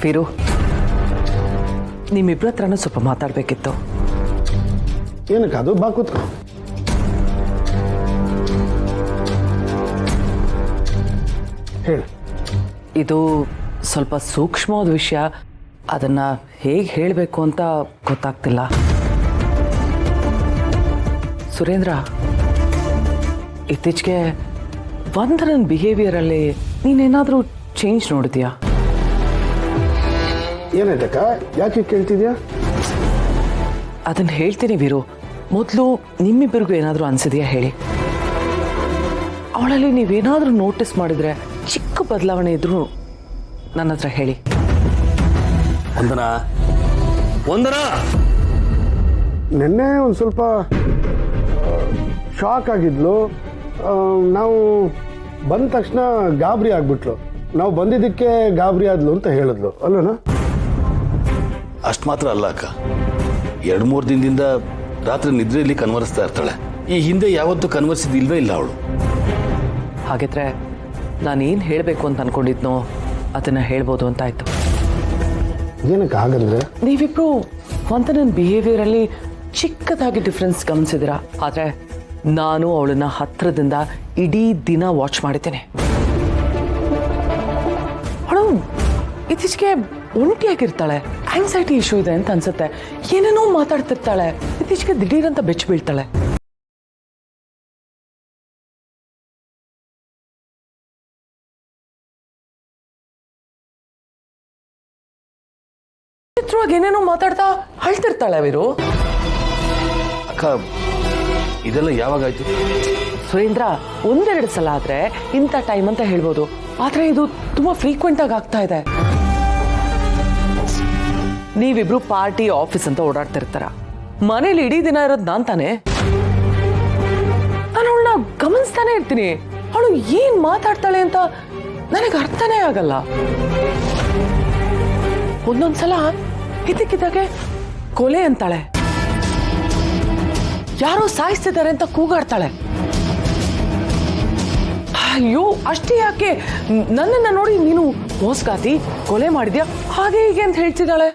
ವೀರು, ನಿಮ್ಮಿಬ್ಬರ ಹತ್ರನೂ ಸ್ವಲ್ಪ ಮಾತಾಡಬೇಕಿತ್ತು. ಏನಕ್ಕೆ ಅದು? ಬಾ ಕೂತ್ಕೊ. ಹೇಳಿ. ಇದು ಸ್ವಲ್ಪ ಸೂಕ್ಷ್ಮವಾದ ವಿಷಯ, ಅದನ್ನು ಹೇಗೆ ಹೇಳಬೇಕು ಅಂತ ಗೊತ್ತಾಗ್ತಿಲ್ಲ. ಸುರೇಂದ್ರ, ಇತ್ತೀಚೆಗೆ ವಂದನನ್ ಬಿಹೇವಿಯರಲ್ಲಿ ನೀನೇನಾದರೂ ಚೇಂಜ್ ನೋಡಿದ್ಯಾ? ಏನಾಯ್ತಕ್ಕ? ಯಾಕೆ ಕೇಳ್ತಿದ್ಯಾ? ಅದನ್ನು ಹೇಳ್ತೀನಿ ವೀರು. ಮೊದಲು ನಿಮ್ಮಿಬ್ಬರಿಗೂ ಏನಾದರೂ ಅನಿಸಿದೆಯಾ ಹೇಳಿ. ಅವಳಲ್ಲಿ ನೀವೇನಾದರೂ ನೋಟಿಸ್ ಮಾಡಿದ್ರೆ, ಚಿಕ್ಕ ಬದಲಾವಣೆ ಇದ್ರೂ ನನ್ನ ಹತ್ರ ಹೇಳಿ. ವಂದನಾ, ನಿನ್ನೆ ಒಂದು ಸ್ವಲ್ಪ ಶಾಕ್ ಆಗಿದ್ಲು. ನಾವು ಬಂದ ತಕ್ಷಣ ಗಾಬರಿ ಆಗ್ಬಿಟ್ಲು. ನಾವು ಬಂದಿದ್ದಕ್ಕೆ ಗಾಬರಿ ಆದ್ಲು ಅಂತ ಹೇಳಿದ್ಲು ಅಲ್ಲೋನಾ? ಅಷ್ಟು ಮಾತ್ರ ಅಲ್ಲ ಅಕ್ಕ, 2-3 ದಿನದಿಂದ ರಾತ್ರಿ ನಿದ್ರೆಯಲ್ಲಿ ಕನ್ವರ್ಸ್ತಾ ಇರ್ತಾಳೆ. ಈ ಹಿಂದೆ ಯಾವತ್ತೂ ಕನ್ವರ್ಸಿದಿಲ್ವೇ ಇಲ್ಲ ಅವಳು. ಹಾಗಿದ್ರೆ ನಾನೇನು ಹೇಳಬೇಕು ಅಂತ ಅನ್ಕೊಂಡಿದ್ನೋ ಅದನ್ನು ಹೇಳ್ಬೋದು ಅಂತ ಆಯ್ತು. ಏನಕ್ಕೆ ಹಾಗಂದ್ರೆ? ನೀವಿಬ್ರು ವಂದನನ್ ಬಿಹೇವಿಯರಲ್ಲಿ ಚಿಕ್ಕದಾಗಿ ಡಿಫ್ರೆನ್ಸ್ ಗಮನಿಸಿದಿರಾ, ಆದರೆ ನಾನು ಅವಳನ್ನ ಹತ್ರದಿಂದ ಇಡೀ ದಿನ ವಾಚ್ ಮಾಡಿದ್ದೇನೆ. ಅವಳು ಇತ್ತೀಚೆಗೆ ಒಂಟಿಯಾಗಿರ್ತಾಳೆ, ಆಂಗ್ಸೈಟಿ ಇಶ್ಯೂ ಇದೆ ಅಂತ ಅನ್ಸುತ್ತೆ. ಏನೇನೋ ಮಾತಾಡ್ತಿರ್ತಾಳೆ, ಇತ್ತೀಚೆಗೆ ದಿಢೀರಂತ ಬೆಚ್ಚ ಬೀಳ್ತಾಳೆ. ಚಿತ್ರವಾಗಿ ಏನೇನೋ ಮಾತಾಡ್ತಾ ಅಳ್ತಿರ್ತಾಳೆ ವೀರು. ಅಕ್ಕ, ಇದೆಲ್ಲ ಯಾವಾಗಾಯ್ತು? ಸುರೇಂದ್ರ, 1-2 ಸಲ ಆದ್ರೆ ಇಂಥ ಟೈಮ್ ಅಂತ ಹೇಳ್ಬೋದು, ಆದ್ರೆ ಇದು ತುಂಬಾ ಫ್ರೀಕ್ವೆಂಟ್ ಆಗಿ ಆಗ್ತಾ ಇದೆ. ನೀವಿಬ್ರು ಪಾರ್ಟಿ ಆಫೀಸ್ ಅಂತ ಓಡಾಡ್ತಿರ್ತಾರ, ಮನೇಲಿ ಇಡೀ ದಿನ ಇರೋದು ನಾನ್ ತಾನೆ. ನಾನು ಅವಳನ್ನ ಗಮನಿಸ್ತಾನೆ ಇರ್ತೀನಿ. ಅವಳು ಏನ್ ಮಾತಾಡ್ತಾಳೆ ಅಂತ ನನಗೆ ಅರ್ಥನೇ ಆಗಲ್ಲ. ಒಂದೊಂದ್ಸಲ ಇದಕ್ಕಿದ್ದಾಗೆ ಕೊಲೆ ಅಂತಾಳೆ, ಯಾರೋ ಸಾಯಿಸ್ತಿದ್ದಾರೆ ಅಂತ ಕೂಗಾಡ್ತಾಳೆ. ಅಯ್ಯೋ, ಅಷ್ಟೇ ಯಾಕೆ, ನನ್ನನ್ನ ನೋಡಿ ನೀನು ಮೋಸ್ಗಾತಿ, ಕೊಲೆ ಮಾಡಿದ್ಯಾ, ಹಾಗೆ ಹೀಗೆ ಅಂತ ಹೇಳ್ತಿದ್ದಾಳೆ.